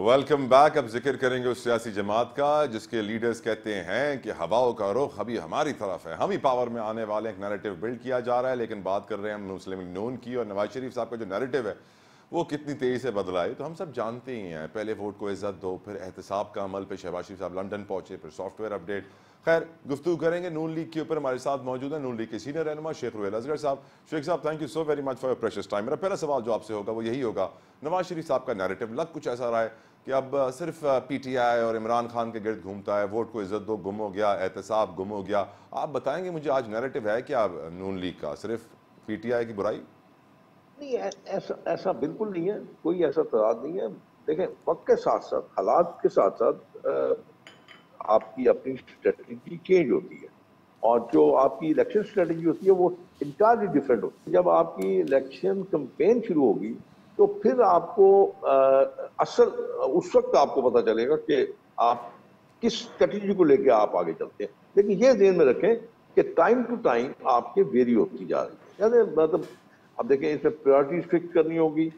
Welcome back. अब जिक्र करेंगे उस सियासी जमात का जिसके लीडर्स कहते हैं कि हवाओं का रुख अभी हमारी तरफ है, हम ही पावर में आने वाले। एक नैरेटिव बिल्ड किया जा रहा है, लेकिन बात कर रहे हैं हम मुस्लिम लीग नून की। और नवाज शरीफ साहब का जो नैरेटिव है वो कितनी तेजी से बदला है तो हम सब जानते ही हैं। पहले वोट को इज्जत दो, फिर एहतसाब का अमल पे शहबाज शरीफ साहब लंदन पहुंचे, फिर सॉफ्टवेयर अपडेट। खैर, गुफ्तगू करेंगे नून लीग के ऊपर। हमारे साथ मौजूद है नून लीग के सीनियर रहनुमा शेख रुहेल असगर साहब। शेख साहब, thank you so very much for your precious time. मेरा पहला सवाल जो आपसे होगा वो यही होगा, नवाज शरीफ साहब का नैरेटिव लग कुछ ऐसा रहा है कि अब सिर्फ पीटीआई और इमरान खान के गिर्द घूमता है। वोट को इज्जत दो गुम हो गया, एहतसाब गुम हो गया। आप बताएंगे मुझे आज नैरेटिव है क्या नून लीग का, सिर्फ पीटीआई की बुराई? नहीं, ऐसा ऐसा बिल्कुल नहीं है, कोई ऐसा तजाद नहीं है। देखें, वक्त के साथ साथ, हालात के साथ साथ आपकी अपनी स्ट्रेटजी चेंज होती है, और जो आपकी इलेक्शन स्ट्रेटजी होती है वो इंटायरली डिफरेंट होती है। जब आपकी इलेक्शन कैंपेन शुरू होगी तो फिर आपको असल उस वक्त आपको पता चलेगा कि आप किस स्ट्रेटजी को लेकर आप आगे चलते हैं। लेकिन ये ध्यान में रखें कि टाइम टू टाइम आपके वेरी होती जा रही है। यानी मतलब अब देखें, इसमें प्रायोरिटीज फिक्स करनी होगी।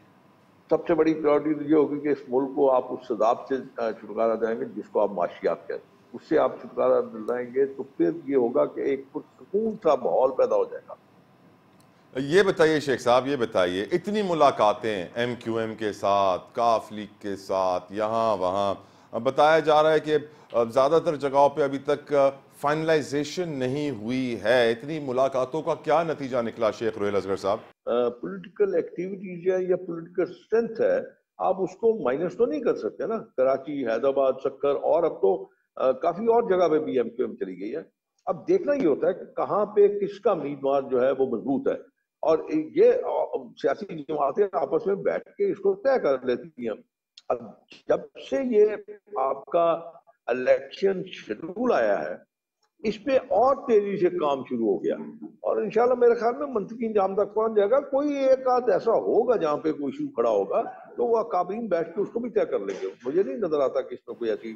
सबसे बड़ी प्रायोरिटी ये होगी कि इस मुल्क को आप उस सदाब से छुटकारा देंगे जिसको आप माशियात कहते हैं, उससे आप छुटकारा दिलाएंगे तो फिर ये होगा कि एक पुरसकून सा माहौल पैदा हो जाएगा। ये बताइए शेख साहब, ये बताइए, इतनी मुलाकातें MQM के साथ, काफ लीग के साथ, यहाँ वहाँ, बताया जा रहा है कि ज़्यादातर जगहों पे अभी तक फाइनलाइजेशन नहीं हुई है। इतनी मुलाकातों का क्या नतीजा निकला शेख रुहेल असगर साहब? पॉलिटिकल एक्टिविटीज है या पॉलिटिकल स्ट्रेंथ है, आप उसको माइनस तो नहीं कर सकते ना। कराची, हैदराबाद, सक्कर और अब तो काफी और जगह पे भी MQM चली गई है। अब देखना ये होता है कि कहाँ पे किसका उम्मीदवार जो है वो मजबूत है, और ये सियासी जमातें आपस में बैठ के इसको तय कर लेती हैं। अब जब से ये आपका इलेक्शन शेड्यूल आया है, इस पे और तेजी से काम शुरू हो गया, और इंशाल्लाह मेरे ख्याल में मंतकी इंजाम तक पहुंच जाएगा। कोई एक आध ऐसा होगा जहां पे कोई इशू खड़ा होगा तो वह काबिन बैठ के उसको भी तय कर लेंगे। मुझे नहीं नजर आता कि इसमें कोई ऐसी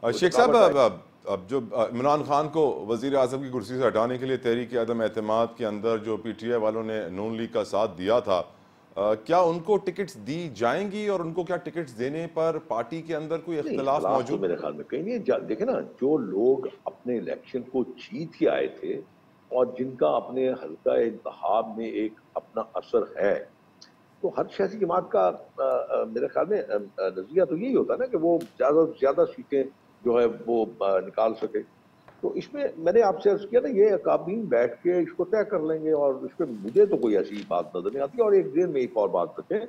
शेख साहब, रुकावट आएगी। अब जो इमरान खान को वजीर आजम की कुर्सी से हटाने के लिए तहरीक अदम एतमाद के अंदर जो PTI वालों ने नून लीग का साथ दिया था, क्या उनको टिकट्स दी जाएंगी और उनको क्या टिकट्स देने पर पार्टी के अंदर कोई नहीं, इख्तिलाफ खिलाफ तो मौजूद? मेरे ख्याल में कहीं नहीं है। देखे ना, जो लोग अपने इलेक्शन को जीत के आए थे और जिनका अपने हल्का इंतखाब में एक अपना असर है, तो हर सियासी जमात का मेरे ख्याल में नजरिया तो यही होता है ना कि वो ज्यादा से ज्यादा सीटें जो है वो निकाल सके। तो इसमें मैंने आपसे अर्ज किया ना, ये अकाबीन बैठ के इसको तय कर लेंगे, और इस पे मुझे तो कोई ऐसी बात नजर नहीं आती। और एक दिन में एक और बात रखें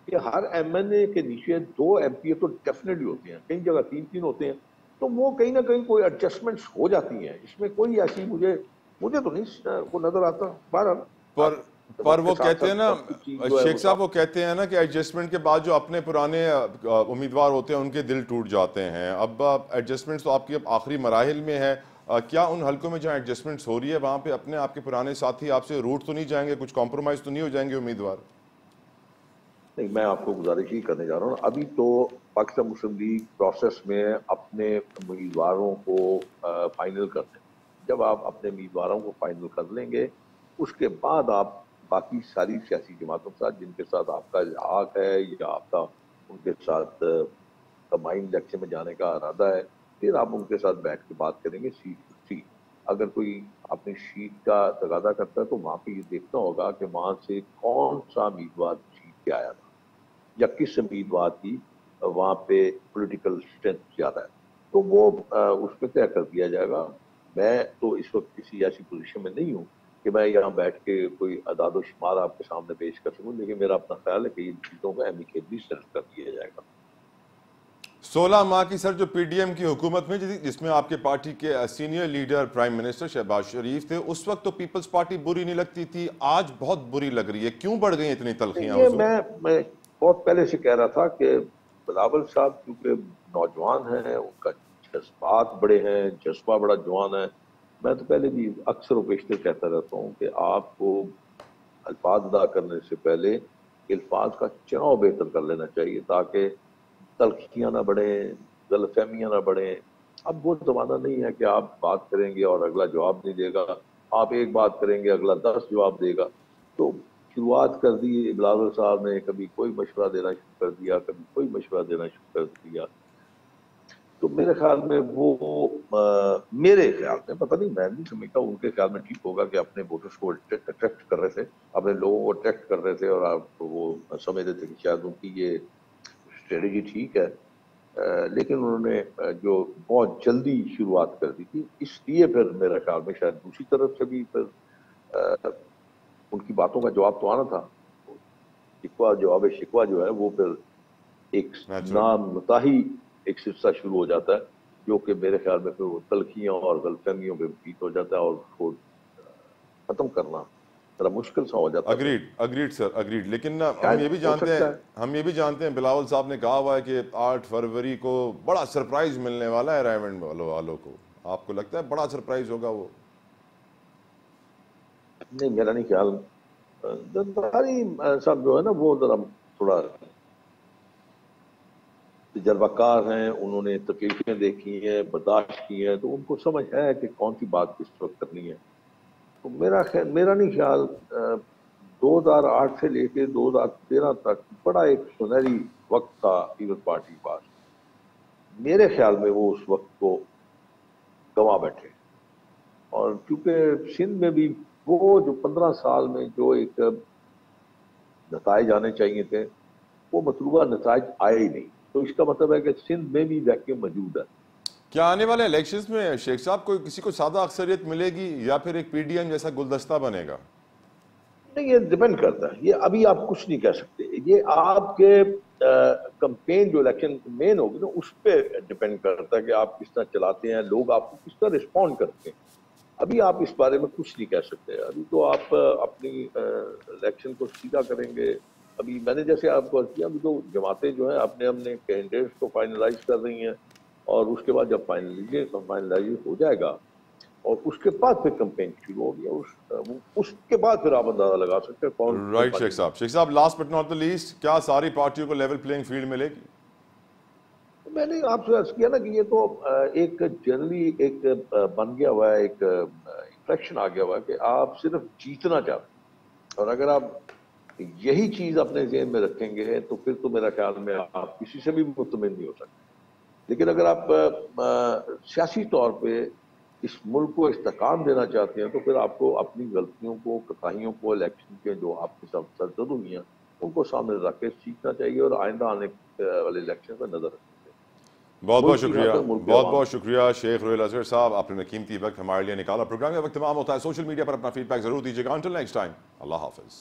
कि हर MNA के नीचे 2 MPA तो डेफिनेटली होते हैं, कई जगह 3-3 होते हैं। तो वो कहीं ना कहीं कोई एडजस्टमेंट्स हो जाती हैं, इसमें कोई ऐसी मुझे मुझे तो नहीं को नजर आता। बहरहाल पर वक्त के वो साथ कहते हैं साथ ना, सब कुछ चीज जो है शेख वो साहब वो कहते हैं ना कि एडजस्टमेंट के बाद जो अपने पुराने उम्मीदवार होते हैं उनके दिल टूट जाते हैं। अब एडजस्टमेंट्स तो आपकी अब आखिरी मराहिल में है। क्या उन हलकों में जहाँ एडजस्टमेंट्स हो रही है वहाँ पे अपने आपके पुराने साथी आपसे रूट तो नहीं जाएंगे, कुछ कॉम्प्रोमाइज तो नहीं हो जाएंगे उम्मीदवार? नहीं, मैं आपको गुजारिश ही करने जा रहा हूँ। अभी तो पाकिस्तान मुस्लिम लीग प्रोसेस में अपने उम्मीदवारों को फाइनल करते हैं। जब आप अपने उम्मीदवारों को फाइनल कर लेंगे, उसके बाद आप बाकी सारी सियासी जमातों के साथ जिनके साथ आपका इल्हाक है या आपका उनके साथ कंबाइंड इलेक्शन में जाने का इरादा है, फिर आप उनके साथ बैठ के बात करेंगे सीट टू सीट। अगर कोई अपनी सीट का तगादा करता है तो वहां पे ये देखना होगा कि वहां से कौन सा उम्मीदवार जीत के आया था या किस उम्मीदवार की वहां पे पॉलिटिकल स्ट्रेंथ ज्यादा है, तो वो उस पर तय कर दिया जाएगा। मैं तो इस वक्त किसी ऐसी पोजीशन में नहीं हूँ कि मैं यहाँ बैठ के कोई अदाद शुमार आपके सामने पेश कर सकूँ, लेकिन मेरा अपना ख्याल है कि इन चीजों को एमिकेबली सेटल कर दिया जाएगा। 16 माह की सर जो PDM की हुकूमत में जिसमें आपके पार्टी के senior leader prime minister Shehbaz Sharif थे, उस वक्त तो पीपल्स पार्टी बुरी नहीं लगती थी, आज बहुत बुरी लग रही है। क्यों बढ़ गई इतनी तलखियां ये हुजूर? मैं बहुत पहले से कह रहा था कि बिलावल साहब क्योंकि नौजवान हैं, उनका जज्बात बड़े हैं, जज्बा बड़ा जवान है। मैं तो पहले भी अक्सर और पेशतर कहता रहता हूँ कि आपको अल्फाज अदा करने से पहले अल्फाज का चुनाव बेहतर कर लेना चाहिए, ताकि तल्खियां ना बढ़े, गलतफहमियां ना बढ़े। अब वो जमाना नहीं है कि आप बात करेंगे और अगला जवाब नहीं देगा, आप एक बात करेंगे अगला 10 जवाब देगा। तो शुरुआत कर दी बिलावल साहब ने, कभी कोई मशवरा देना शुरू कर दिया, कभी कोई मशवरा देना शुरू कर दिया। तो मेरे ख्याल में वो मेरे ख्याल में, पता नहीं, मैं नहीं समझता उनके ख्याल में ठीक होगा कि अपने वोटर्स को अट्रैक्ट कर रहे थे, अपने लोगों को अट्रैक्ट कर रहे थे, और आप वो समझ रहे थे कि शायद उनकी ये स्ट्रेटजी ठीक है। लेकिन उन्होंने जो बहुत जल्दी शुरुआत कर दी थी, इसलिए फिर मेरे ख्याल में शायद दूसरी तरफ से भी फिर उनकी बातों का जवाब तो आना था। शिकवा, जवाब शिकवा जो है वो फिर एक नामताही एक सिलसिला शुरू हो जाता है, जो कि मेरे ख्याल में फिर वो तलखियां और गलतफहमियों पे बीत हो जाता है, और उसको खत्म करना बड़ा मुश्किल सा हो जाता है। Agreed sir, agreed. लेकिन हम ये भी जानते हैं बिलावल साहब ने कहा हुआ है कि 8 फरवरी को बड़ा सरप्राइज मिलने वाला है रायमंड वालों को। आपको लगता है बड़ा सरप्राइज होगा वो? नहीं, मेरा नहीं ख्याल। जरदारी साहब जो है ना, वो जरा थोड़ा तजर्बाकार हैं, उन्होंने तकलीफें देखी हैं, बर्दाश्त की हैं, तो उनको समझ है कि कौन सी बात किस वक्त करनी है। तो मेरा नहीं ख्याल 2008 से लेके 2013 तक बड़ा एक सुनहरी वक्त था पीपल्स पार्टी के पास। मेरे ख्याल में वो उस वक्त को गंवा बैठे, और क्योंकि सिंध में भी वो जो 15 साल में जो एक नताइज आने चाहिए थे, वो मतलूबा नताइज आए ही नहीं। तो इसका मतलब है कि सिंध में भी वैक्यूम मौजूद है। क्या आने वाले इलेक्शंस में शेख साहब को किसी को सादा अक्सरियत मिलेगी या फिर एक पीडीएम जैसा गुलदस्ता बनेगा? नहीं, ये डिपेंड करता है, ये अभी आप कुछ नहीं कह सकते। ये आपके कंपेन जो इलेक्शन मेन होगी ना, उस पर डिपेंड करता है कि आप किस तरह चलाते हैं, लोग आपको किस तरह रिस्पॉन्ड करते हैं। अभी आप इस बारे में कुछ नहीं कह सकते। अभी तो आप अपनी इलेक्शन को सीधा करेंगे। अभी मैंने जैसे आपको किया, अभी तो जमातें जो है अपने अपने कैंडिडेट्स को फाइनलाइज कर रही हैं, और उसके बाद जब फाइनलाइज हो जाएगा और उसके बाद फिर कैंपेन शुरू हो गया, उसके बाद फिर आप अंदाजा लगा सकते हैं कौन। राइट शेख साहब, last but not the least, क्या सारी पार्टियों को लेवल प्लेइंग फील्ड मिलेगी? मैंने आपसे अर्ज किया ना कि ये तो एक जनरली एक बन गया हुआ है, एक इंफ्रेक्शन आ गया हुआ है कि आप सिर्फ जीतना चाहते हैं, और अगर आप यही चीज अपने ज़हन में रखेंगे तो फिर तो मेरा ख्याल में आप किसी से भी मुतमिन नहीं हो सकते। लेकिन अगर आप सियासी तौर पे इस मुल्क को इस्तेकाम देना चाहते हैं, तो फिर आपको अपनी गलतियों को, कोताहियों को, इलेक्शन के जो आपके साथ सरजद हुई हैं, उनको सामने रख के सीखना चाहिए, और आइंदा आने वाले इलेक्शन पर नजर रखना चाहिए। बहुत बहुत शुक्रिया शेख रुहेल अजहर साहब, आपने कीमती वक्त हमारे लिए निकाला। प्रोग्राम का वक्त तमाम होता है। सोशल मीडिया पर अपना फीडबैक जरूर दीजिएगा। अंटिल नेक्स्ट टाइम, अल्लाह हाफिज।